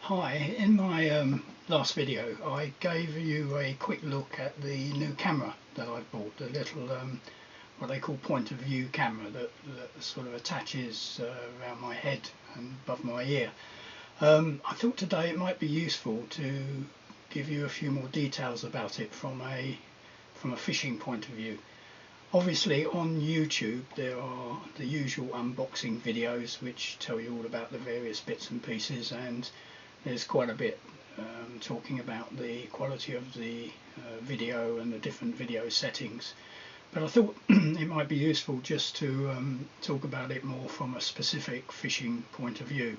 Hi, in my last video I gave you a quick look at the new camera that I bought, the little what they call point of view camera that sort of attaches around my head and above my ear. I thought today it might be useful to give you a few more details about it from a fishing point of view. Obviously on YouTube there are the usual unboxing videos which tell you all about the various bits and pieces, and there's quite a bit talking about the quality of the video and the different video settings. But I thought it might be useful just to talk about it more from a specific fishing point of view.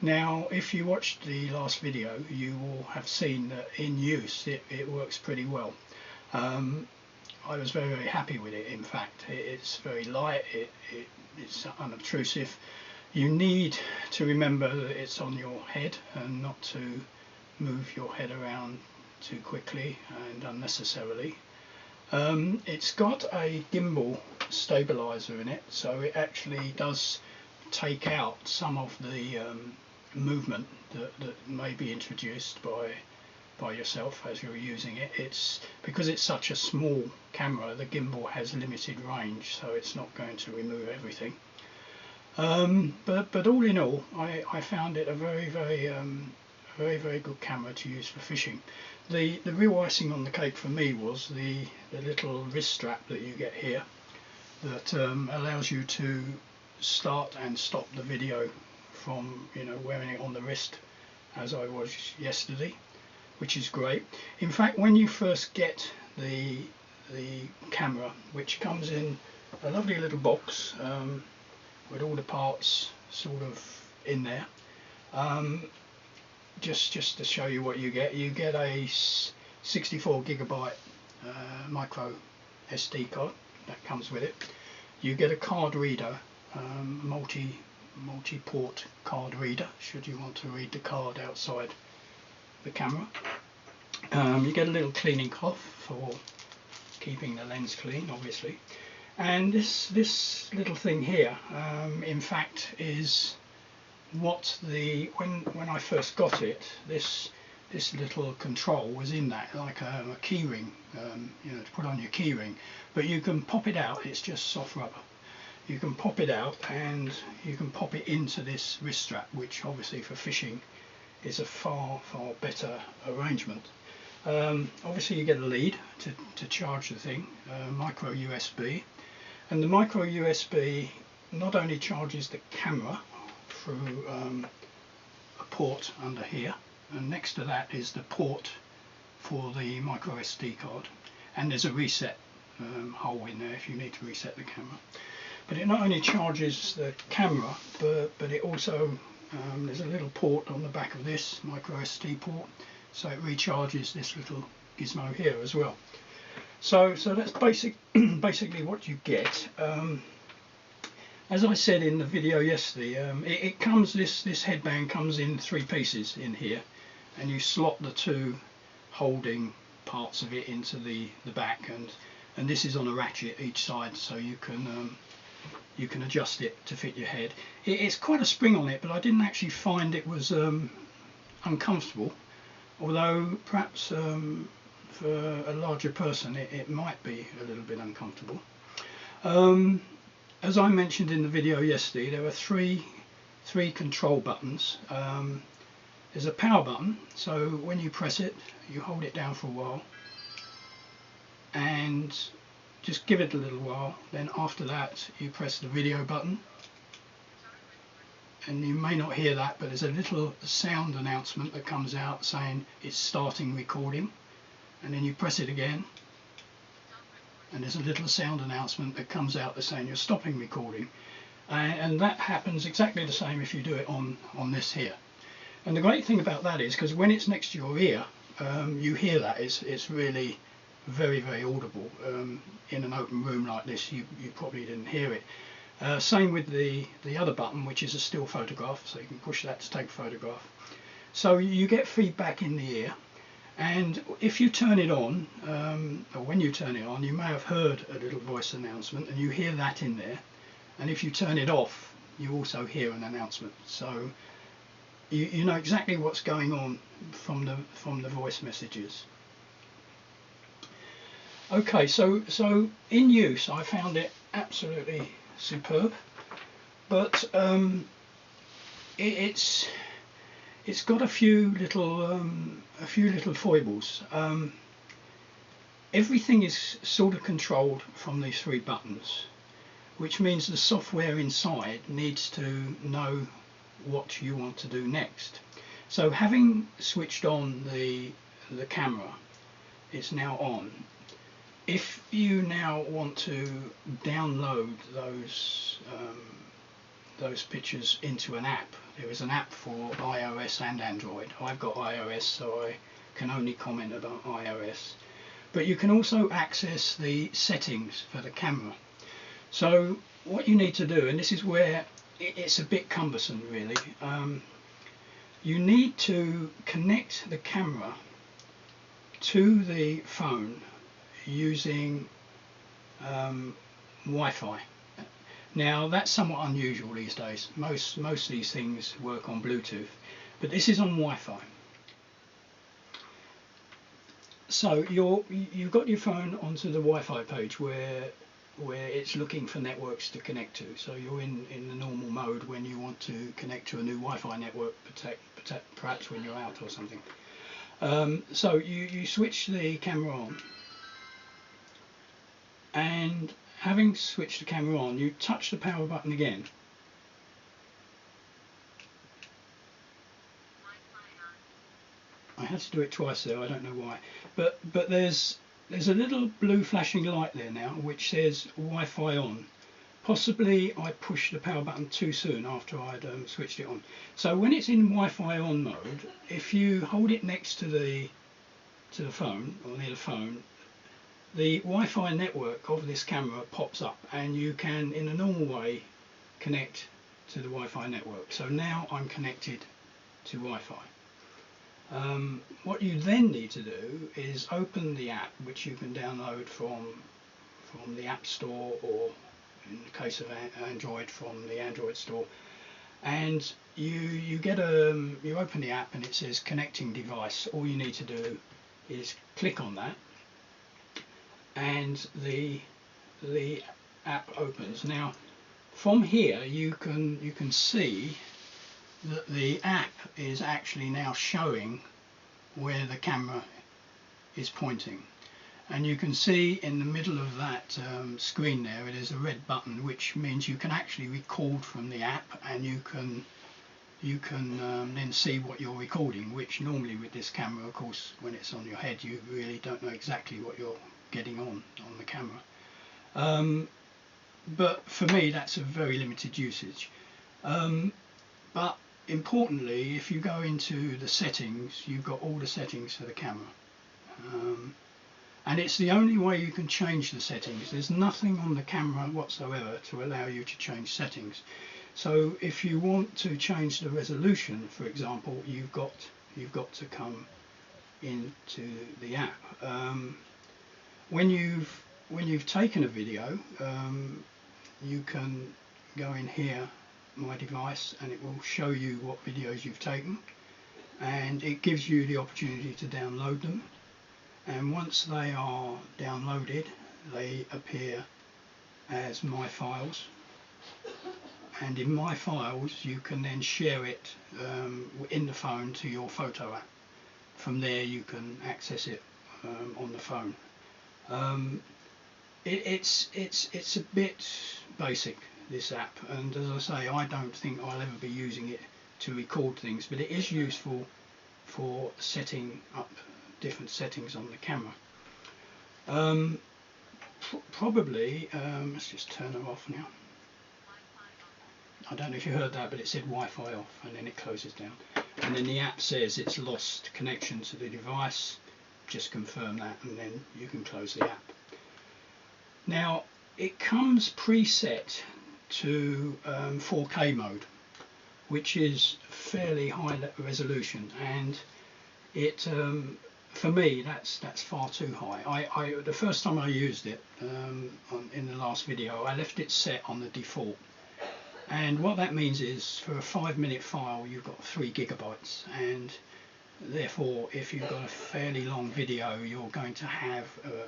Now, if you watched the last video, you will have seen that in use it works pretty well. I was very happy with it. In fact, it's very light, it's unobtrusive. You need to remember that it's on your head and not to move your head around too quickly and unnecessarily. It's got a gimbal stabilizer in it, so it actually does take out some of the movement that may be introduced by yourself as you're using it. It's because it's such a small camera, the gimbal has limited range, so it's not going to remove everything. But all in all, I found it a very good camera to use for fishing. The real icing on the cake for me was the little wrist strap that you get here that allows you to start and stop the video from wearing it on the wrist as I was yesterday, which is great. In fact, when you first get the camera, which comes in a lovely little box with all the parts sort of in there, just to show you what you get a 64 gigabyte micro SD card that comes with it. You get a card reader, multi-port card reader should you want to read the card outside the camera. You get a little cleaning cloth for keeping the lens clean, obviously. And this little thing here, in fact, is what when I first got it, this little control was in that, like a key ring, to put on your key ring. But you can pop it out. It's just soft rubber. You can pop it out and you can pop it into this wrist strap, which obviously for fishing is a far better arrangement. Obviously you get a lead to charge the thing, micro USB. And the micro USB not only charges the camera through a port under here, and next to that is the port for the micro SD card, and there's a reset hole in there if you need to reset the camera. But it not only charges the camera, but it also there's a little port on the back of this micro SD port, so it recharges this little gizmo here as well. So that's basically what you get. As I said in the video yesterday, it comes, this headband comes in 3 pieces in here, and you slot the 2 holding parts of it into the back, and this is on a ratchet each side, so you can adjust it to fit your head. It's quite a spring on it, but I didn't actually find it was uncomfortable, although perhaps for a larger person it might be a little bit uncomfortable. As I mentioned in the video yesterday, there are three control buttons. There's a power button, so when you press it, you hold it down for a while and just give it a little while. Then after that you press the video button, and you may not hear that, but there's a little sound announcement that comes out saying it's starting recording, and then you press it again and there's a little sound announcement that comes out that's saying you're stopping recording, and that happens exactly the same if you do it on this here. And the great thing about that is, because when it's next to your ear, you hear that. It's really very audible. In an open room like this you probably didn't hear it. Same with the other button, which is a still photograph, so you can push that to take a photograph. So you get feedback in the ear, and if you turn it on, or when you turn it on, you may have heard a little voice announcement, and you hear that in there. And if you turn it off, you also hear an announcement. So you know exactly what's going on from the voice messages. Okay, so in use I found it absolutely superb, but it's got a few little foibles. Everything is sort of controlled from these 3 buttons, which means the software inside needs to know what you want to do next. So having switched on the camera, it's now on. If you now want to download those pictures into an app, there is an app for iOS and Android. I've got iOS, so I can only comment about iOS. But you can also access the settings for the camera. So what you need to do, and this is where it's a bit cumbersome really, you need to connect the camera to the phone using Wi-Fi. Now that's somewhat unusual these days. Most of these things work on Bluetooth, but this is on Wi-Fi. So you've got your phone onto the Wi-Fi page where it's looking for networks to connect to. So you're in the normal mode when you want to connect to a new Wi-Fi network, perhaps when you're out or something. So you switch the camera on, and having switched the camera on, you touch the power button again. I had to do it twice there, I don't know why, but there's a little blue flashing light there now which says Wi-Fi on. Possibly I pushed the power button too soon after I'd switched it on. So when it's in Wi-Fi on mode, if you hold it next to the phone or near the phone, the Wi-Fi network of this camera pops up and you can in a normal way connect to the Wi-Fi network. So now I'm connected to Wi-Fi. What you then need to do is open the app, which you can download from the App Store, or in the case of Android, from the Android Store, and you open the app and it says connecting device. All you need to do is click on that and the app opens. Now from here you can see that the app is actually now showing where the camera is pointing, and you can see in the middle of that screen there it is a red button, which means you can actually record from the app, and you can then see what you're recording, which normally with this camera, of course, when it's on your head you really don't know exactly what you're getting on the camera. But for me that's a very limited usage. But importantly, if you go into the settings, you've got all the settings for the camera, and it's the only way you can change the settings. There's nothing on the camera whatsoever to allow you to change settings. So if you want to change the resolution, for example, you've got to come into the app. When you've taken a video, you can go in here, my device, and it will show you what videos you've taken, and it gives you the opportunity to download them, and once they are downloaded they appear as My Files, and in My Files you can then share it in the phone to your photo app. From there you can access it on the phone. It's a bit basic, this app, and as I say, I don't think I'll ever be using it to record things, but it is useful for setting up different settings on the camera. Probably, let's just turn her off now. I don't know if you heard that, but it said Wi-Fi off, and then it closes down, and then the app says it's lost connection to the device. Just confirm that, and then you can close the app. Now it comes preset to 4K mode, which is fairly high resolution, and it for me that's far too high. The first time I used it in the last video, I left it set on the default, And what that means is for a 5-minute file you've got 3 gigabytes, and therefore if you've got a fairly long video you're going to have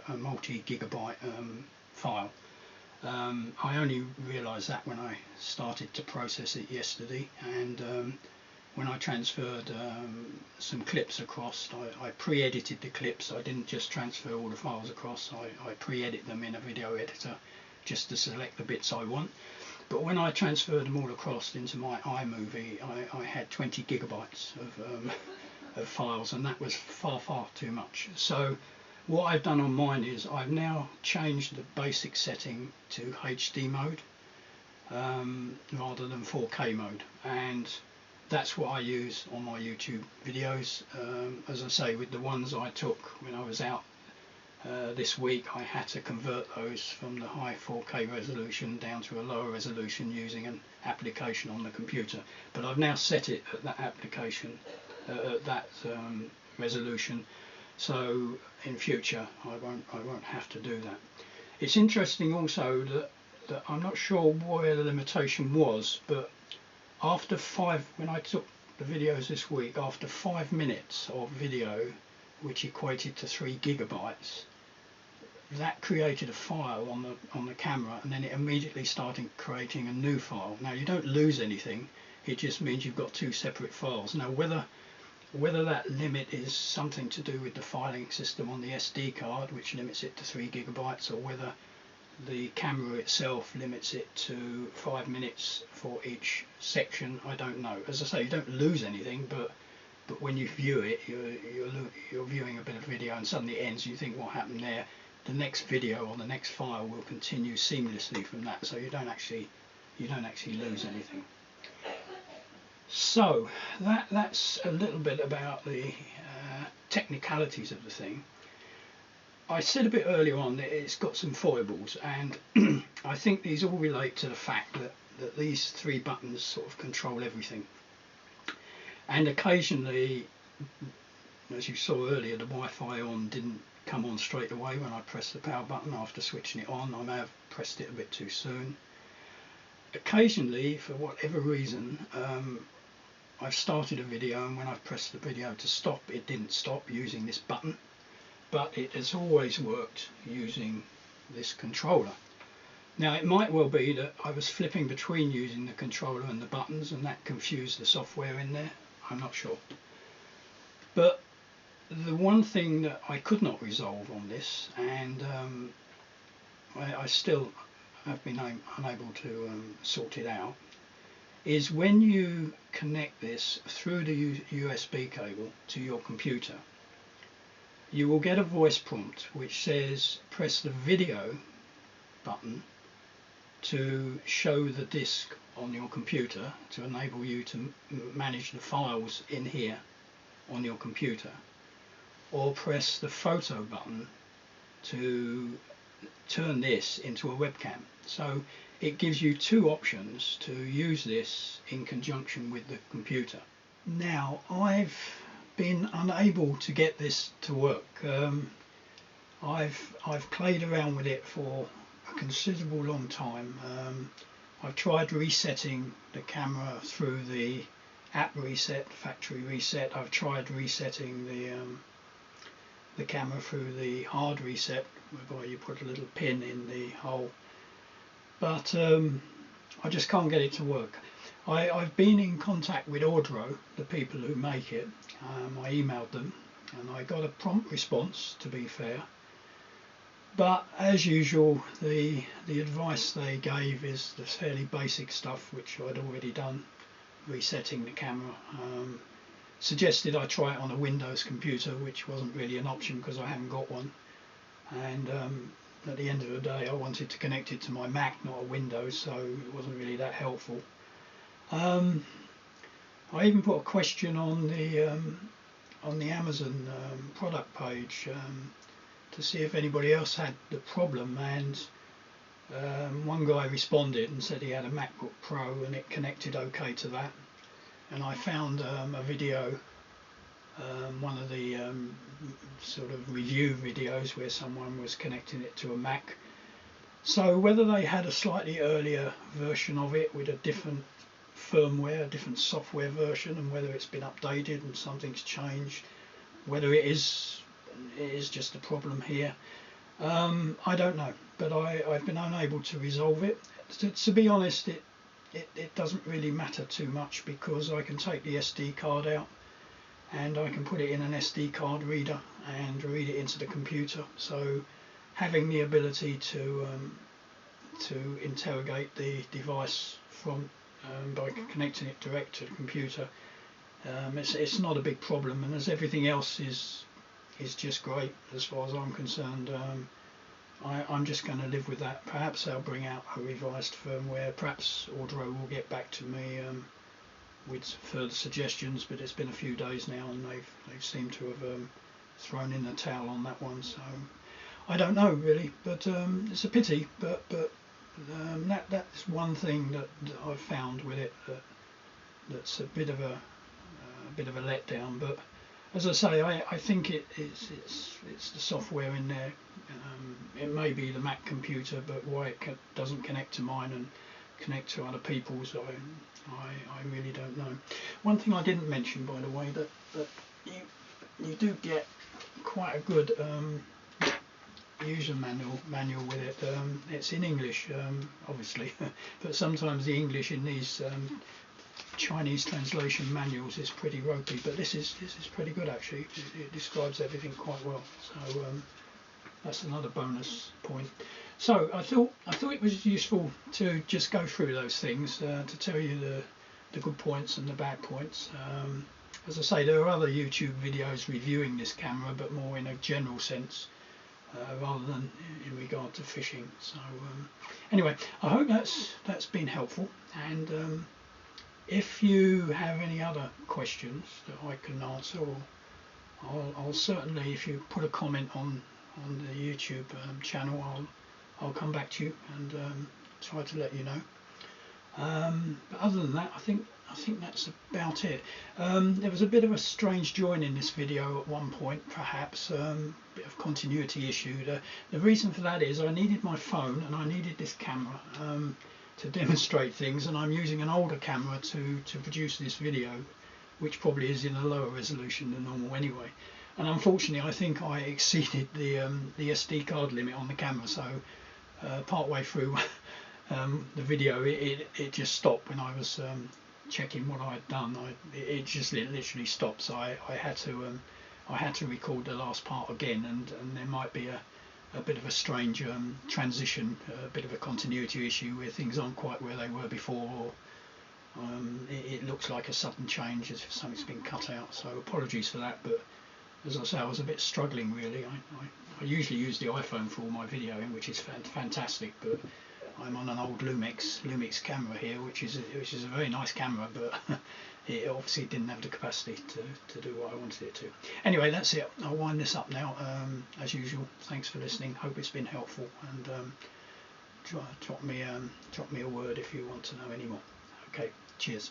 a multi-gigabyte file. I only realised that when I started to process it yesterday, and when I transferred some clips across, I pre-edited the clips. I didn't just transfer all the files across, I pre-edit them in a video editor just to select the bits I want. But when I transferred them all across into my iMovie, I had 20 gigabytes of files, and that was far too much. So what I've done on mine is I've now changed the basic setting to HD mode rather than 4K mode, and that's what I use on my YouTube videos. As I say, with the ones I took when I was out this week, I had to convert those from the high 4K resolution down to a lower resolution using an application on the computer. But I've now set it at that application, at that resolution, so in future I won't have to do that. It's interesting also that I'm not sure where the limitation was, but after when I took the videos this week, after 5 minutes of video, which equated to 3 gigabytes, that created a file on the camera, and then it immediately started creating a new file. Now you don't lose anything, it just means you've got 2 separate files. Now whether that limit is something to do with the filing system on the SD card, which limits it to 3 gigabytes, or whether the camera itself limits it to 5 minutes for each section, I don't know. As I say, you don't lose anything, but when you view it, you're viewing a bit of video and suddenly it ends, and you think, what happened there? The next video or the next file will continue seamlessly from that, so you don't actually lose anything. So that's a little bit about the technicalities of the thing. I said a bit earlier on that it's got some foibles, and I think these all relate to the fact that these 3 buttons sort of control everything. And occasionally, as you saw earlier, the Wi-Fi on didn't come on straight away when I pressed the power button after switching it on. I may have pressed it a bit too soon. Occasionally, for whatever reason, I've started a video, and when I've pressed the video to stop, it didn't stop using this button. But it has always worked using this controller. Now it might well be that I was flipping between using the controller and the buttons, and that confused the software in there. I'm not sure. But the one thing that I could not resolve on this, and I still have been unable to sort it out, is when you connect this through the USB cable to your computer, you will get a voice prompt which says press the video button to show the disk on your computer to enable you to manage the files in here on your computer, or press the photo button to turn this into a webcam. So it gives you 2 options to use this in conjunction with the computer. Now I've been unable to get this to work. I've played around with it for a considerable long time. I've tried resetting the camera through the app reset, factory reset. I've tried resetting the camera through the hard reset, whereby you put a little pin in the hole, but I just can't get it to work. I've been in contact with ORDRO, the people who make it. I emailed them and I got a prompt response, to be fair, but as usual the advice they gave is the fairly basic stuff which I'd already done, resetting the camera. Suggested I try it on a Windows computer, which wasn't really an option because I haven't got one, and at the end of the day I wanted to connect it to my Mac, not a Windows, so it wasn't really that helpful. I even put a question on the Amazon product page to see if anybody else had the problem, and one guy responded and said he had a MacBook Pro and it connected okay to that. And I found a video, one of the sort of review videos where someone was connecting it to a Mac, So whether they had a slightly earlier version of it with a different firmware, a different software version, and whether it's been updated and something's changed, whether it is just a problem here, I don't know, but I've been unable to resolve it. To be honest, it doesn't really matter too much, because I can take the SD card out and I can put it in an SD card reader and read it into the computer. So having the ability to interrogate the device from by connecting it direct to the computer, it's not a big problem, and as everything else is just great as far as I'm concerned. I'm just going to live with that. Perhaps they'll bring out a revised firmware. Perhaps ORDRO will get back to me with further suggestions, but it's been a few days now and they've seemed to have thrown in the towel on that one. So I don't know really, but it's a pity. But that's one thing that I've found with it that's a bit of a letdown. But as I say, I think it's the software in there. It may be the Mac computer, but why it doesn't connect to mine and connect to other people's, I really don't know. One thing I didn't mention, by the way, that you do get quite a good user manual with it. It's in English, obviously, but sometimes the English in these Chinese translation manuals is pretty ropey, but this is pretty good actually. It describes everything quite well, so that's another bonus point. So I thought it was useful to just go through those things to tell you the good points and the bad points. As I say, there are other YouTube videos reviewing this camera, but more in a general sense rather than in regard to fishing. So anyway, I hope that's been helpful, and if you have any other questions that I can answer, or I'll certainly, if you put a comment on the YouTube channel, I'll come back to you and try to let you know. But other than that, I think that's about it. There was a bit of a strange join in this video at one point, perhaps bit of continuity issue. The reason for that is I needed my phone and I needed this camera to demonstrate things, and I'm using an older camera to produce this video, which probably is in a lower resolution than normal anyway. And unfortunately, I think I exceeded the SD card limit on the camera, so part way through the video it just stopped when I was checking what I had done. It just literally stopped, so I had to record the last part again, and there might be a bit of a strange transition, a bit of a continuity issue where things aren't quite where they were before, or it looks like a sudden change as if something's been cut out. So apologies for that, but as I say, I was a bit struggling really. I usually use the iPhone for all my videoing, which is fantastic, but I'm on an old Lumix camera here, which is a very nice camera, but it obviously didn't have the capacity to do what I wanted it to. Anyway, that's it. I'll wind this up now. As usual, thanks for listening. Hope it's been helpful, and drop me a word if you want to know any more. Okay, cheers.